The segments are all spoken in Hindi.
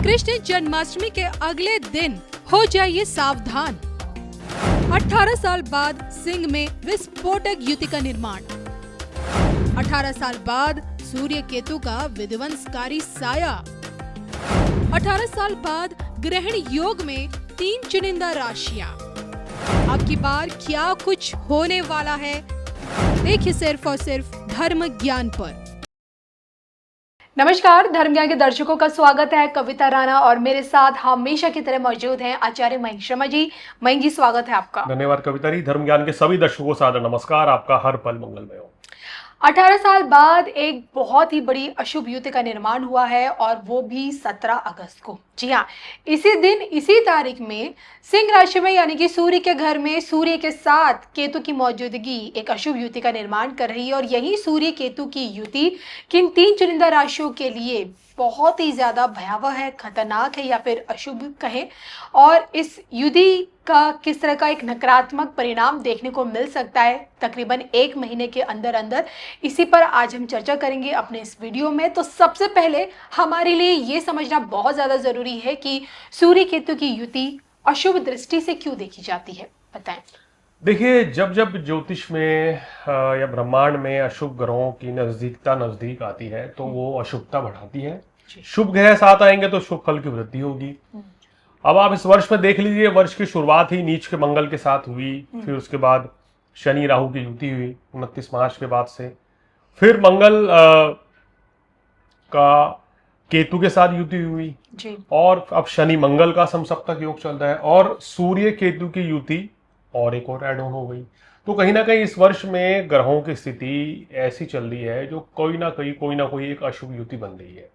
कृष्ण जन्माष्टमी के अगले दिन हो जाइए सावधान। 18 साल बाद सिंह में विस्फोटक युति का निर्माण। 18 साल बाद सूर्य केतु का विध्वंसकारी साया। 18 साल बाद ग्रहण योग में 3 चुनिंदा राशियां। अब की बार क्या कुछ होने वाला है, देखिए सिर्फ और सिर्फ धर्म ज्ञान पर। नमस्कार, धर्म ज्ञान के दर्शकों का स्वागत है। कविता राणा और मेरे साथ हमेशा की तरह मौजूद हैं आचार्य मयंक शर्मा जी। मयंक जी, स्वागत है आपका। धन्यवाद कविता जी। धर्म ज्ञान के सभी दर्शकों को सादर नमस्कार। आपका हर पल मंगलमय हो। 18 साल बाद एक बहुत ही बड़ी अशुभ युति का निर्माण हुआ है और वो भी 17 अगस्त को। जी हाँ, इसी दिन इसी तारीख में सिंह राशि में यानी कि सूर्य के घर में सूर्य के साथ केतु की मौजूदगी एक अशुभ युति का निर्माण कर रही है। और यही सूर्य केतु की युति किन 3 चुनिंदा राशियों के लिए बहुत ही ज्यादा भयावह है, खतरनाक है या फिर अशुभ कहें, और इस युति का किस तरह का एक नकारात्मक परिणाम देखने को मिल सकता है तकरीबन 1 महीने के अंदर अंदर, इसी पर आज हम चर्चा करेंगे अपने इस वीडियो में। तो सबसे पहले हमारे लिए ये समझना बहुत ज़्यादा ज़रूरी है कि सूर्य केतु की युति अशुभ दृष्टि से क्यों देखी जाती है, बताएं। देखिए, जब जब ज्योतिष में या ब्रह्मांड में अशुभ ग्रहों की नजदीकता नजदीक आती है तो वो अशुभता बढ़ाती है। शुभ ग्रह साथ आएंगे तो शुभ फल की वृद्धि होगी। अब आप इस वर्ष में देख लीजिए, वर्ष की शुरुआत ही नीच के मंगल के साथ हुई, फिर उसके बाद शनि राहु की युति हुई 29 मार्च के बाद से, फिर मंगल का केतु के साथ युति हुई जी। और अब शनि मंगल का समसप्तक योग चल रहा है और सूर्य केतु की युति और एक और ऐड ऑन हो गई। तो कहीं ना कहीं इस वर्ष में ग्रहों की स्थिति ऐसी चल रही है जो कोई ना कोई एक अशुभ युति बन रही है।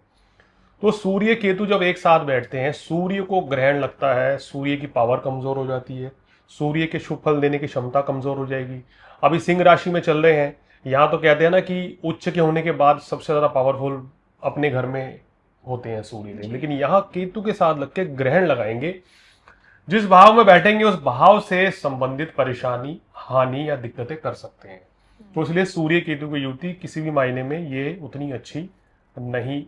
तो सूर्य केतु जब एक साथ बैठते हैं, सूर्य को ग्रहण लगता है, सूर्य की पावर कमजोर हो जाती है, सूर्य के शुभ फल देने की क्षमता कमजोर हो जाएगी। अभी सिंह राशि में चल रहे हैं, यहाँ तो कहते हैं ना कि उच्च के होने के बाद सबसे ज्यादा पावरफुल अपने घर में होते हैं सूर्य देव, लेकिन यहाँ केतु के साथ लग के ग्रहण लगाएंगे। जिस भाव में बैठेंगे उस भाव से संबंधित परेशानी, हानि या दिक्कतें कर सकते हैं। तो इसलिए सूर्य केतु की युति किसी भी मायने में ये उतनी अच्छी नहीं,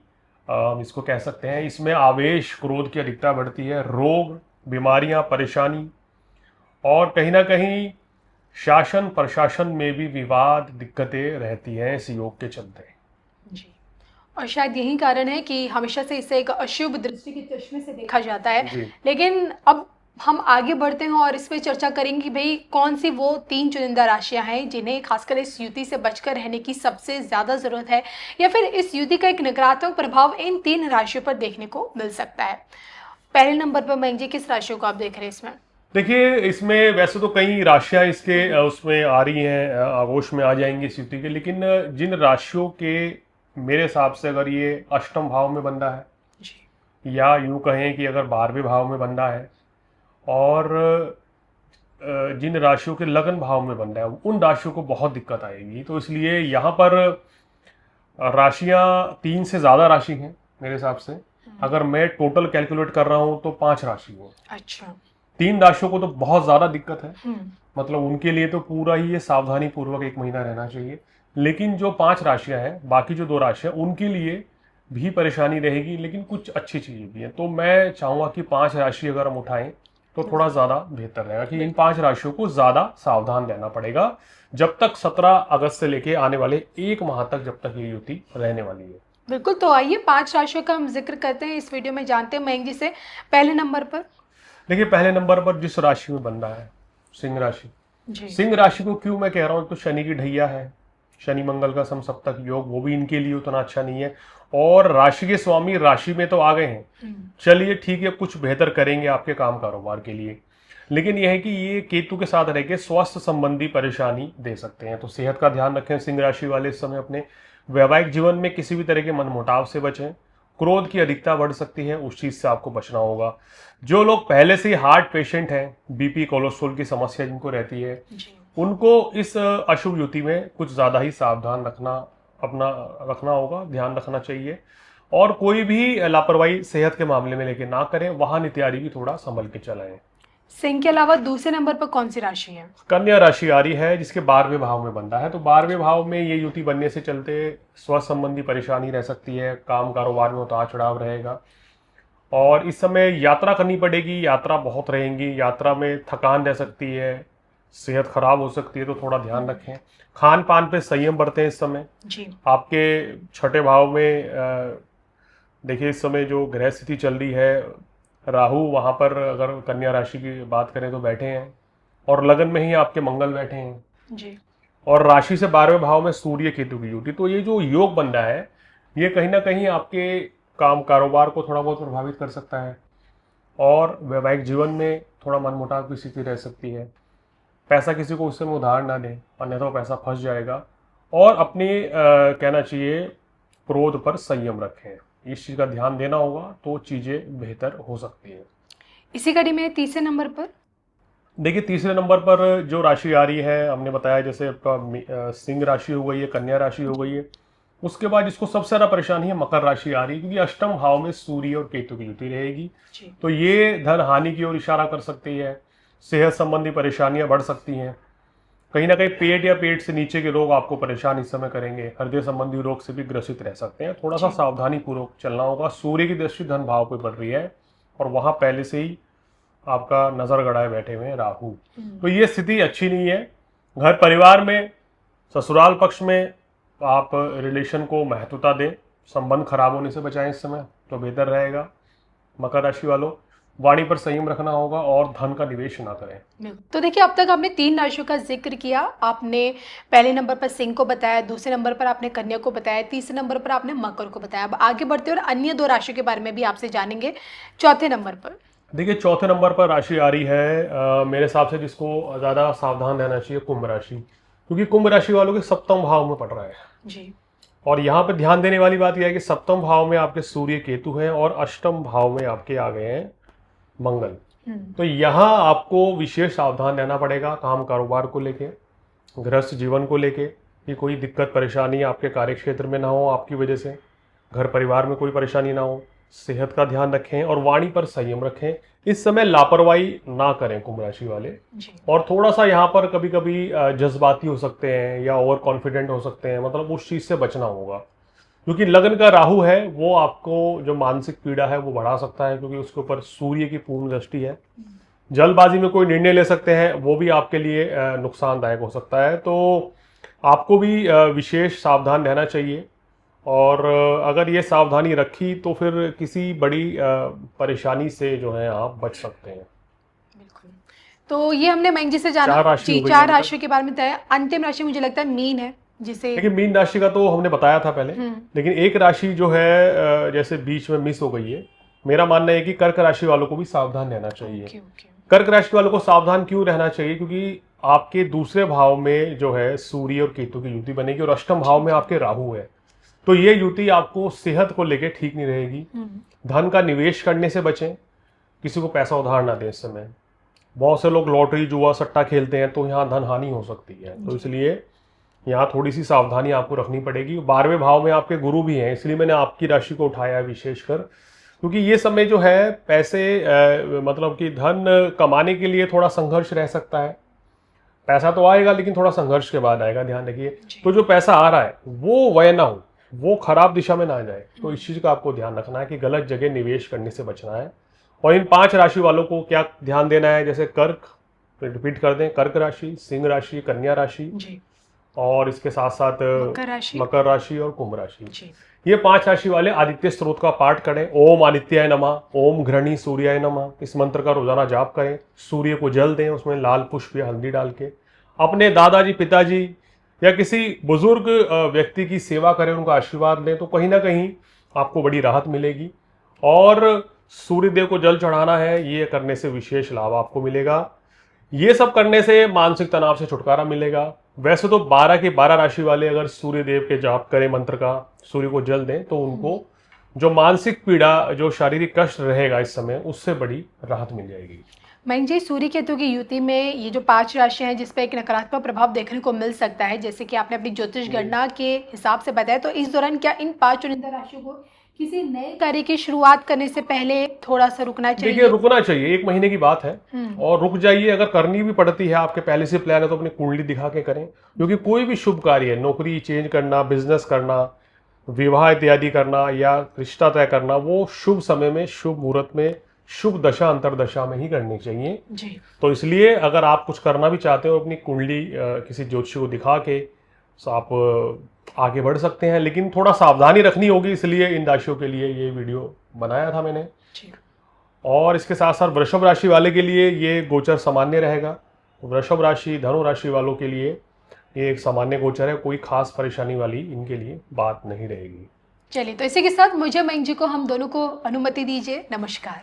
हम इसको कह सकते हैं। इसमें आवेश, क्रोध की अधिकता बढ़ती है, रोग, बीमारियां, परेशानी और कहीं ना कहीं शासन प्रशासन में भी विवाद, दिक्कतें रहती हैं इस योग के चलते जी। और शायद यही कारण है कि हमेशा से इसे एक अशुभ दृष्टि के चश्मे से देखा जाता है। लेकिन अब हम आगे बढ़ते हैं और इस पे चर्चा करेंगे कि भाई कौन सी वो 3 चुनिंदा राशियां हैं जिन्हें खासकर इस युति से बचकर रहने की सबसे ज्यादा जरूरत है, या फिर इस युति का एक नकारात्मक प्रभाव इन 3 राशियों पर देखने को मिल सकता है। पहले नंबर पर मयंक जी, किस राशियों को आप देख रहे हैं इसमें? देखिए, इसमें वैसे तो कई राशियां इसके उसमें आ रही हैं, आगोश में आ जाएंगी इस युति के, लेकिन जिन राशियों के मेरे हिसाब से अगर ये अष्टम भाव में बन रहा है या यूं कहें कि अगर 12वें भाव में बन रहा है और जिन राशियों के लगन भाव में बन रहा है उन राशियों को बहुत दिक्कत आएगी। तो इसलिए यहाँ पर राशियां 3 से ज्यादा राशि हैं मेरे हिसाब से। अगर मैं टोटल कैलकुलेट कर रहा हूँ तो 5 राशि हो। अच्छा, 3 राशियों को तो बहुत ज्यादा दिक्कत है, मतलब उनके लिए तो पूरा ही ये सावधानी पूर्वक 1 महीना रहना चाहिए। लेकिन जो 5 राशियां हैं, बाकी जो 2 राशियां, उनके लिए भी परेशानी रहेगी, लेकिन कुछ अच्छी चीजें भी हैं। तो मैं चाहूंगा कि 5 राशि अगर हम उठाएं तो थोड़ा ज्यादा बेहतर रहेगा कि इन 5 राशियों को ज्यादा सावधान रहना पड़ेगा जब तक 17 अगस्त से लेके आने वाले 1 माह तक, जब तक ये युति रहने वाली है। बिल्कुल, तो आइए 5 राशियों का हम जिक्र करते हैं इस वीडियो में, जानते हैं मयंक जी से। पहले नंबर पर देखिए, पहले नंबर पर जिस राशि में बन रहा है सिंह राशि। सिंह राशि को क्यों मैं कह रहा हूं, तो शनि की ढैया है, शनि मंगल का समसप्तक योग, वो भी इनके लिए उतना अच्छा नहीं है। और राशि के स्वामी राशि में तो आ गए हैं, चलिए ठीक है, कुछ बेहतर करेंगे आपके काम कारोबार के लिए, लेकिन यह है कि ये केतु के साथ रह के स्वास्थ्य संबंधी परेशानी दे सकते हैं। तो सेहत का ध्यान रखें सिंह राशि वाले। इस समय अपने वैवाहिक जीवन में किसी भी तरह के मनमुटाव से बचें। क्रोध की अधिकता बढ़ सकती है, उस चीज से आपको बचना होगा। जो लोग पहले से ही हार्ट पेशेंट हैं, बीपी कोलेस्ट्रॉल की समस्या जिनको रहती है, उनको इस अशुभ युति में कुछ ज्यादा ही सावधान रखना होगा, ध्यान रखना चाहिए। और कोई भी लापरवाही सेहत के मामले में लेके ना करें, वाहन इत्यादि भी थोड़ा संभल के चलाएं। सिंह के अलावा दूसरे नंबर पर कौन सी राशि है? कन्या राशि आ रही है, जिसके 12वें भाव में बन रहा है। तो 12वें भाव में ये युति बनने से चलते स्वास्थ्य संबंधी परेशानी रह सकती है, काम कारोबार में उतार चढ़ाव रहेगा और इस समय यात्रा करनी पड़ेगी, यात्रा बहुत रहेंगी, यात्रा में थकान रह सकती है, सेहत खराब हो सकती है, तो थोड़ा ध्यान रखें। खान पान पे संयम बरतें इस समय। जी। आपके छठे भाव में देखिए इस समय जो ग्रह स्थिति चल रही है, राहु वहाँ पर अगर कन्या राशि की बात करें तो बैठे हैं, और लगन में ही आपके मंगल बैठे हैं जी। और राशि से 12वें भाव में सूर्य केतु की युति। तो ये जो योग बन रहा है ये कहीं ना कहीं आपके काम कारोबार को थोड़ा बहुत प्रभावित कर सकता है, और वैवाहिक जीवन में थोड़ा मनमुटाव की स्थिति रह सकती है। पैसा किसी को उस समय उधार ना दें, अन्यथा पैसा फंस जाएगा। और अपने कहना चाहिए क्रोध पर संयम रखें, इस चीज़ का ध्यान देना होगा, तो चीज़ें बेहतर हो सकती हैं। इसी कड़ी में तीसरे नंबर पर देखिए तीसरे नंबर पर जो राशि आ रही है, हमने बताया जैसे आपका सिंह राशि हो गई है, कन्या राशि हो गई है। उसके बाद जिसको सबसे ज़्यादा परेशानी है मकर राशि आ रही है, क्योंकि अष्टम भाव में सूर्य और केतु की युति रहेगी। तो ये धन हानि की ओर इशारा कर सकती है, सेहत संबंधी परेशानियां बढ़ सकती हैं। कहीं ना कहीं पेट या पेट से नीचे के रोग आपको परेशान इस समय करेंगे, हृदय संबंधी रोग से भी ग्रसित रह सकते हैं। थोड़ा सा सावधानी पूर्वक चलना होगा। सूर्य की दृष्टि धन भाव पर पड़ रही है, और वहां पहले से ही आपका नजर गड़ाए बैठे हुए हैं राहु। तो ये स्थिति अच्छी नहीं है। घर परिवार में, ससुराल पक्ष में आप रिलेशन को महत्वता दें, संबंध खराब होने से बचाएं इस समय, तो बेहतर रहेगा। मकर राशि वालों, वाणी पर संयम रखना होगा और धन का निवेश ना करें। तो देखिए अब तक आपने 3 राशियों का जिक्र किया। आपने पहले नंबर पर सिंह को बताया, दूसरे नंबर पर आपने कन्या को बताया, तीसरे नंबर पर आपने मकर को बताया। अब आगे बढ़ते और अन्य 2 राशियों के बारे में भी आपसे जानेंगे। चौथे नंबर पर देखिए चौथे नंबर पर राशि आ रही है मेरे हिसाब से जिसको ज़्यादा सावधान रहना चाहिए, कुंभ राशि, क्योंकि कुंभ राशि वालों के सप्तम भाव में पड़ रहा है जी। और यहाँ पे ध्यान देने वाली बात यह है कि सप्तम भाव में आपके सूर्य केतु हैं और अष्टम भाव में आपके आ गए हैं मंगल। तो यहाँ आपको विशेष सावधान रहना पड़ेगा, काम कारोबार को लेके, गृहस्थ जीवन को लेके, कि कोई दिक्कत परेशानी आपके कार्य क्षेत्र में ना हो आपकी वजह से, घर परिवार में कोई परेशानी ना हो। सेहत का ध्यान रखें और वाणी पर संयम रखें। इस समय लापरवाही ना करें कुंभ राशि वाले। और थोड़ा सा यहाँ पर कभी कभी जज्बाती हो सकते हैं या ओवर कॉन्फिडेंट हो सकते हैं, मतलब उस चीज़ से बचना होगा, क्योंकि लगन का राहु है, वो आपको जो मानसिक पीड़ा है वो बढ़ा सकता है, क्योंकि उसके ऊपर सूर्य की पूर्ण दृष्टि है। जल्दबाजी में कोई निर्णय ले सकते हैं, वो भी आपके लिए नुकसानदायक हो सकता है। तो आपको भी विशेष सावधान रहना चाहिए, और अगर ये सावधानी रखी तो फिर किसी बड़ी परेशानी से जो है आप बच सकते हैं। बिल्कुल। तो ये हमने मयंक जी से जाना, 4 राशियों के बारे में बताया। अंतिम राशि मुझे लगता है मीन है, जिसे देखिए मीन राशि का तो हमने बताया था पहले, लेकिन एक राशि जो है जैसे बीच में मिस हो गई है। मेरा मानना है कि कर्क राशि वालों को भी सावधान रहना चाहिए। कर्क राशि वालों को सावधान क्यों रहना चाहिए? क्योंकि आपके दूसरे भाव में जो है सूर्य और केतु की युति बनेगी और अष्टम भाव में आपके राहु है। तो ये युति आपको सेहत को लेके ठीक नहीं रहेगी। धन का निवेश करने से बचें, किसी को पैसा उधार ना दें इस समय। बहुत से लोग लॉटरी जुआ सट्टा खेलते हैं, तो यहाँ धन हानि हो सकती है, तो इसलिए यहाँ थोड़ी सी सावधानी आपको रखनी पड़ेगी। 12वें भाव में आपके गुरु भी हैं, इसलिए मैंने आपकी राशि को उठाया है विशेषकर, क्योंकि ये समय जो है पैसे मतलब कि धन कमाने के लिए थोड़ा संघर्ष रह सकता है। पैसा तो आएगा लेकिन थोड़ा संघर्ष के बाद आएगा, ध्यान रखिए। तो जो पैसा आ रहा है वो व्यय ना हो, वो खराब दिशा में ना जाए। तो इस चीज़ का आपको ध्यान रखना है कि गलत जगह निवेश करने से बचना है। और इन 5 राशि वालों को क्या ध्यान देना है? जैसे कर्क, रिपीट कर दें, कर्क राशि, सिंह राशि, कन्या राशि जी, और इसके साथ साथ मकर राशि और कुंभ राशि। ये 5 राशि वाले आदित्य स्त्रोत का पाठ करें। ओम आदित्याय नमः, ओम घृणी सूर्याय नमः। इस मंत्र का रोजाना जाप करें। सूर्य को जल दें, उसमें लाल पुष्प या हल्दी डाल के। अपने दादाजी, पिताजी या किसी बुजुर्ग व्यक्ति की सेवा करें, उनका आशीर्वाद लें, तो कहीं ना कहीं आपको बड़ी राहत मिलेगी। और सूर्यदेव को जल चढ़ाना है, ये करने से विशेष लाभ आपको मिलेगा। ये सब करने से मानसिक तनाव से छुटकारा मिलेगा। वैसे तो 12 के 12 राशि वाले अगर सूर्यदेव के जाप करें, मंत्र का, सूर्य को जल दें, तो उनको जो मानसिक पीड़ा, जो शारीरिक कष्ट रहेगा इस समय, उससे बड़ी राहत मिल जाएगी। मयंक जी, सूर्य केतु की युति में ये जो 5 राशियां हैं जिसपे एक नकारात्मक प्रभाव देखने को मिल सकता है, जैसे कि आपने अपनी ज्योतिष गणना के हिसाब से बताया, तो इस दौरान क्या इन 5 चुनिंदा राशियों को किसी नए कार्य की शुरुआत करने से पहले थोड़ा सा रुकना चाहिए? देखिए रुकना चाहिए, 1 महीने की बात है, और रुक जाइए। अगर करनी भी पड़ती है, आपके पहले से प्लान है, तो अपनी कुंडली दिखा के करें, क्योंकि कोई भी शुभ कार्य है, नौकरी चेंज करना, बिजनेस करना, विवाह इत्यादि करना या रिश्ता तय करना वो शुभ समय में, शुभ मुहूर्त में, शुभ दशा अंतरदशा में ही करनी चाहिए जी। तो इसलिए अगर आप कुछ करना भी चाहते हो अपनी कुंडली किसी ज्योतिषी को दिखा के तो आप आगे बढ़ सकते हैं, लेकिन थोड़ा सावधानी रखनी होगी, इसलिए इन राशियों के लिए ये वीडियो बनाया था मैंने। जी। और इसके साथ साथ वृषभ राशि वाले के लिए ये गोचर सामान्य रहेगा। वृषभ राशि, धनु राशि वालों के लिए ये एक सामान्य गोचर है, कोई खास परेशानी वाली इनके लिए बात नहीं रहेगी। चलिए, तो इसी के साथ मुझे मयंक जी को हम दोनों को अनुमति दीजिए। नमस्कार।